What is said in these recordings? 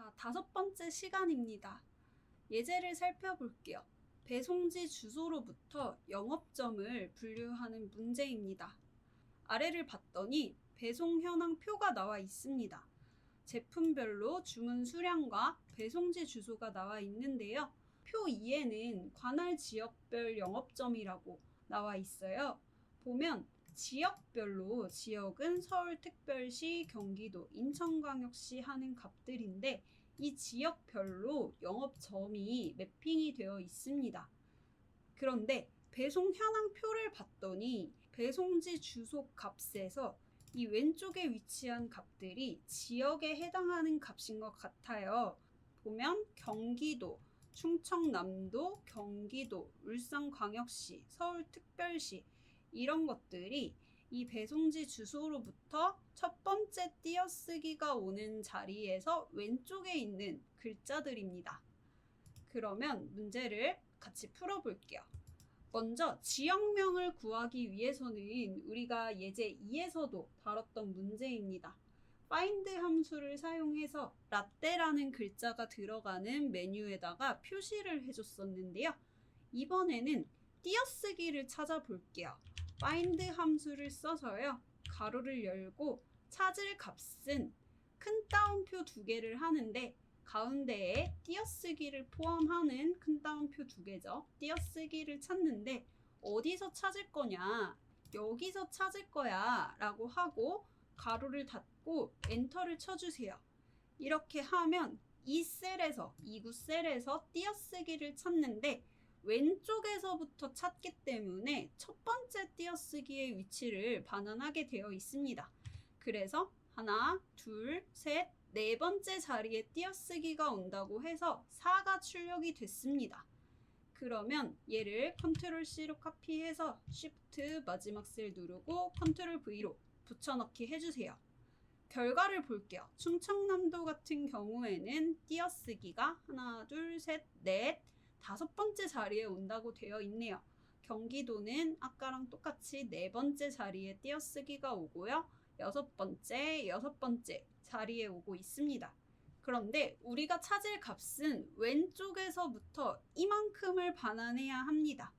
자, 5번째 시간입니다. 예제를 살펴볼게요. 배송지 주소로부터 영업점을 분류하는 문제입니다. 아래를 봤더니 배송 현황 표가 나와 있습니다. 제품별로 주문 수량과 배송지 주소가 나와 있는데요. 표 2에는 관할 지역별 영업점이라고 나와 있어요. 보면 지역별로, 지역은 서울특별시, 경기도, 인천광역시 하는 값들인데 이 지역별로 영업점이 매핑이 되어 있습니다. 그런데 배송 현황표를 봤더니 배송지 주소 값에서 이 왼쪽에 위치한 값들이 지역에 해당하는 값인 것 같아요. 보면 경기도, 충청남도, 경기도, 울산광역시, 서울특별시 이런 것들이 이 배송지 주소로부터 첫 번째 띄어쓰기가 오는 자리에서 왼쪽에 있는 글자들입니다. 그러면 문제를 같이 풀어볼게요. 먼저 지역명을 구하기 위해서는 우리가 예제 2에서도 다뤘던 문제입니다. find 함수를 사용해서 라떼라는 글자가 들어가는 메뉴에다가 표시를 해줬었는데요. 이번에는 띄어쓰기를 찾아볼게요. find 함수를 써서요. 가로를 열고 찾을 값은 큰 따옴표 2개를 하는데 가운데에 띄어쓰기를 포함하는 큰 따옴표 2개죠. 띄어쓰기를 찾는데 어디서 찾을 거냐? 여기서 찾을 거야 라고 하고 가로를 닫고 엔터를 쳐주세요. 이렇게 하면 이 셀에서, 이구 셀에서 띄어쓰기를 찾는데 왼쪽에서부터 찾기 때문에 첫 번째 띄어쓰기의 위치를 반환하게 되어 있습니다. 그래서 하나, 둘, 셋, 네 번째 자리에 띄어쓰기가 온다고 해서 4가 출력이 됐습니다. 그러면 얘를 컨트롤 C로 카피해서 Shift 마지막 셀 누르고 컨트롤 V로 붙여넣기 해주세요. 결과를 볼게요. 충청남도 같은 경우에는 띄어쓰기가 하나, 둘, 셋, 넷, 5번째 자리에 온다고 되어 있네요. 경기도는 아까랑 똑같이 4번째 자리에 띄어쓰기가 오고요. 6번째 자리에 오고 있습니다. 그런데 우리가 찾을 값은 왼쪽에서부터 이만큼을 반환해야 합니다.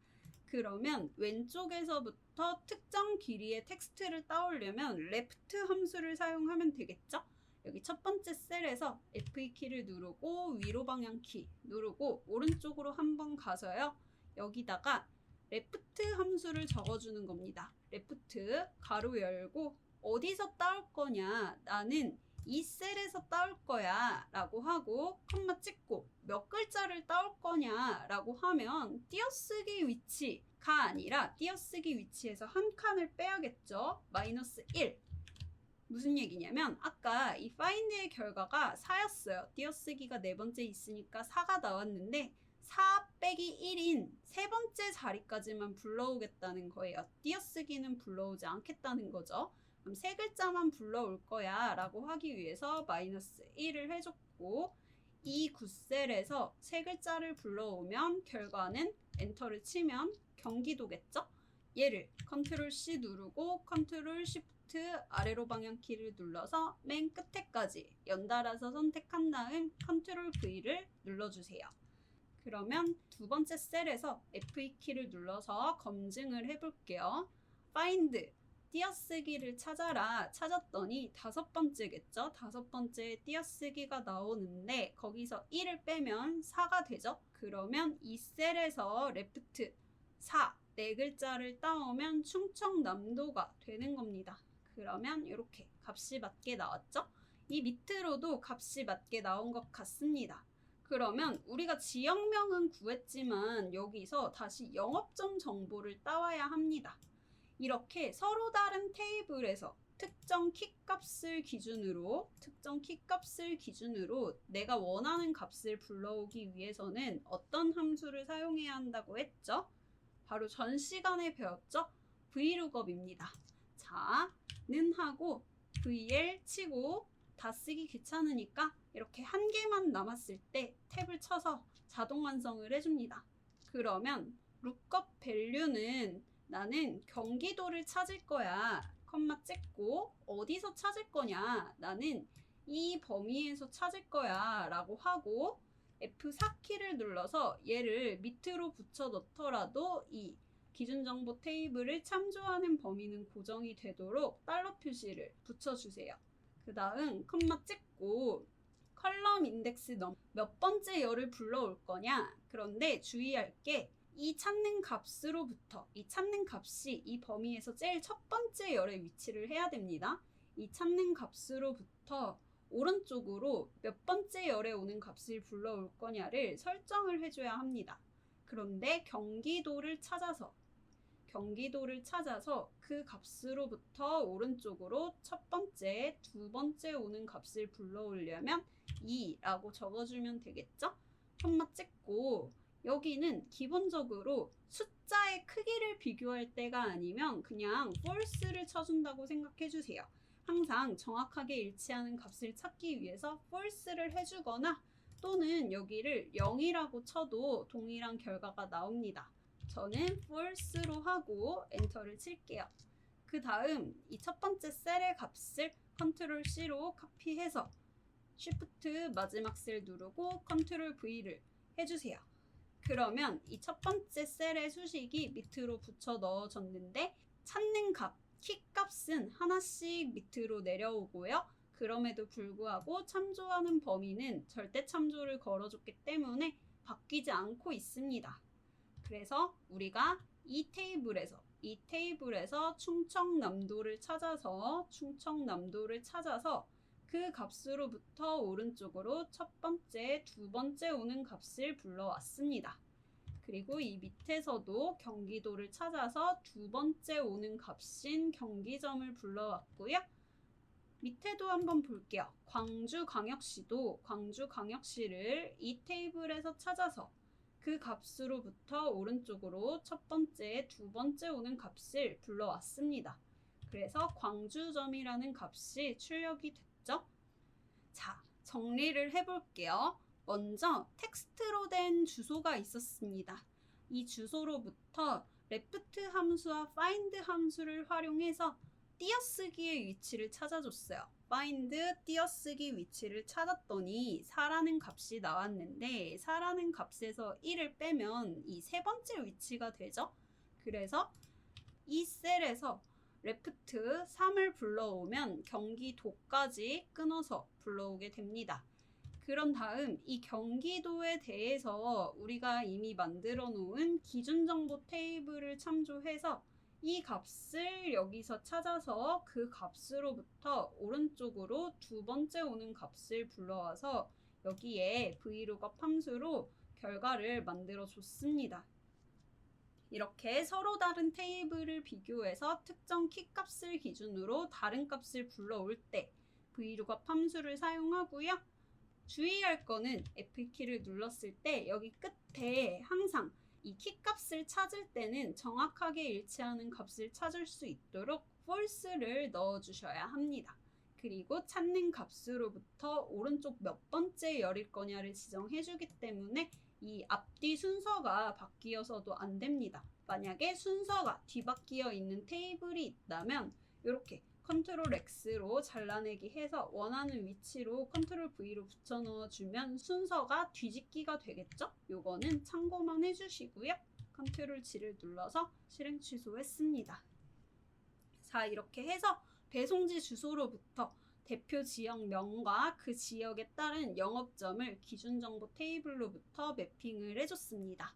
그러면 왼쪽에서부터 특정 길이의 텍스트를 따오려면 left 함수를 사용하면 되겠죠? 여기 첫 번째 셀에서 F2 키를 누르고 위로 방향 키 누르고 오른쪽으로 한번 가서요. 여기다가 left 함수를 적어주는 겁니다. left 가로 열고 어디서 따올 거냐? 나는 이 셀에서 따올 거야 라고 하고 콤마 찍고 몇 글자를 따올 거냐 라고 하면 띄어쓰기 위치가 아니라 띄어쓰기 위치에서 한 칸을 빼야겠죠. -1. 무슨 얘기냐면 아까 이 find의 결과가 4였어요. 띄어쓰기가 4번째 있으니까 4가 나왔는데 4 빼기 1인 세 번째 자리까지만 불러오겠다는 거예요. 띄어쓰기는 불러오지 않겠다는 거죠. 그럼 세 글자만 불러올 거야 라고 하기 위해서 -1을 해줬고 이 굿셀에서 세 글자를 불러오면 결과는 엔터를 치면 경기도겠죠? 얘를 컨트롤 C 누르고 컨트롤 Shift 아래로 방향키를 눌러서 맨 끝에까지 연달아서 선택한 다음 컨트롤 V를 눌러주세요. 그러면 두 번째 셀에서 F2 키를 눌러서 검증을 해볼게요. find 띄어쓰기를 찾아라 찾았더니 5번째겠죠? 5번째 띄어쓰기가 나오는데 거기서 1을 빼면 4가 되죠? 그러면 이 셀에서 left 4, 4글자를 따오면 충청남도가 되는 겁니다. 그러면 이렇게 값이 맞게 나왔죠? 이 밑으로도 값이 맞게 나온 것 같습니다. 그러면 우리가 지역명은 구했지만 여기서 다시 영업점 정보를 따와야 합니다. 이렇게 서로 다른 테이블에서 특정 키값을 기준으로 내가 원하는 값을 불러오기 위해서는 어떤 함수를 사용해야 한다고 했죠? 바로 전 시간에 배웠죠? VLOOKUP입니다. 자, 는 하고 VL 치고 다 쓰기 귀찮으니까 이렇게 한 개만 남았을 때 탭을 쳐서 자동 완성을 해줍니다. 그러면 lookup value는 나는 경기도를 찾을 거야. 컴마 찍고 어디서 찾을 거냐? 나는 이 범위에서 찾을 거야 라고 하고 F4키를 눌러서 얘를 밑으로 붙여 넣더라도 이 기준정보 테이블을 참조하는 범위는 고정이 되도록 달러 표시를 붙여주세요. 그 다음 컴마 찍고 컬럼 인덱스 몇 번째 열을 불러올 거냐. 그런데 주의할 게 이 찾는 값으로부터 이 찾는 값이 이 범위에서 제일 첫 번째 열에 위치를 해야 됩니다. 이 찾는 값으로부터 오른쪽으로 몇 번째 열에 오는 값을 불러올 거냐를 설정을 해줘야 합니다. 그런데 경기도를 찾아서 그 값으로부터 오른쪽으로 첫 번째, 두 번째 오는 값을 불러오려면 2라고 적어주면 되겠죠? 콤마 찍고 여기는 기본적으로 숫자의 크기를 비교할 때가 아니면 그냥 false를 쳐준다고 생각해주세요. 항상 정확하게 일치하는 값을 찾기 위해서 false를 해주거나 또는 여기를 0이라고 쳐도 동일한 결과가 나옵니다. 저는 false로 하고 엔터를 칠게요. 그 다음 이 첫 번째 셀의 값을 컨트롤 C로 카피해서 쉬프트 마지막 셀 누르고 컨트롤 V를 해주세요. 그러면 이 첫 번째 셀의 수식이 밑으로 붙여 넣어졌는데 찾는 값, 키 값은 하나씩 밑으로 내려오고요. 그럼에도 불구하고 참조하는 범위는 절대 참조를 걸어줬기 때문에 바뀌지 않고 있습니다. 그래서 우리가 이 테이블에서 충청남도를 찾아서 그 값으로부터 오른쪽으로 첫 번째, 두 번째 오는 값을 불러왔습니다. 그리고 이 밑에서도 경기도를 찾아서 두 번째 오는 값인 경기점을 불러왔고요. 밑에도 한번 볼게요. 광주광역시를 이 테이블에서 찾아서 그 값으로부터 오른쪽으로 첫 번째, 두 번째 오는 값을 불러왔습니다. 그래서 광주점이라는 값이 출력이 됐죠. 자, 정리를 해볼게요. 먼저 텍스트로 된 주소가 있었습니다. 이 주소로부터 left 함수와 find 함수를 활용해서 띄어쓰기의 위치를 찾아줬어요. find 띄어쓰기 위치를 찾았더니 4라는 값이 나왔는데 4라는 값에서 1을 빼면 이 세 번째 위치가 되죠. 그래서 이 셀에서 left 3을 불러오면 경기도까지 끊어서 불러오게 됩니다. 그런 다음 이 경기도에 대해서 우리가 이미 만들어 놓은 기준정보 테이블을 참조해서 이 값을 여기서 찾아서 그 값으로부터 오른쪽으로 두 번째 오는 값을 불러와서 여기에 VLOOKUP 함수로 결과를 만들어 줬습니다. 이렇게 서로 다른 테이블을 비교해서 특정 키 값을 기준으로 다른 값을 불러올 때 VLOOKUP 함수를 사용하고요. 주의할 거는 F키를 눌렀을 때 여기 끝에 항상 이 키 값을 찾을 때는 정확하게 일치하는 값을 찾을 수 있도록 false를 넣어주셔야 합니다. 그리고 찾는 값으로부터 오른쪽 몇 번째 열일 거냐를 지정해주기 때문에 이 앞뒤 순서가 바뀌어서도 안 됩니다. 만약에 순서가 뒤바뀌어 있는 테이블이 있다면 이렇게 컨트롤 X로 잘라내기 해서 원하는 위치로 컨트롤 V로 붙여 넣어주면 순서가 뒤집기가 되겠죠? 요거는 참고만 해주시고요. 컨트롤 G를 눌러서 실행 취소했습니다. 자, 이렇게 해서 배송지 주소로부터 대표 지역명과 그 지역에 따른 영업점을 기준정보 테이블로부터 매핑을 해줬습니다.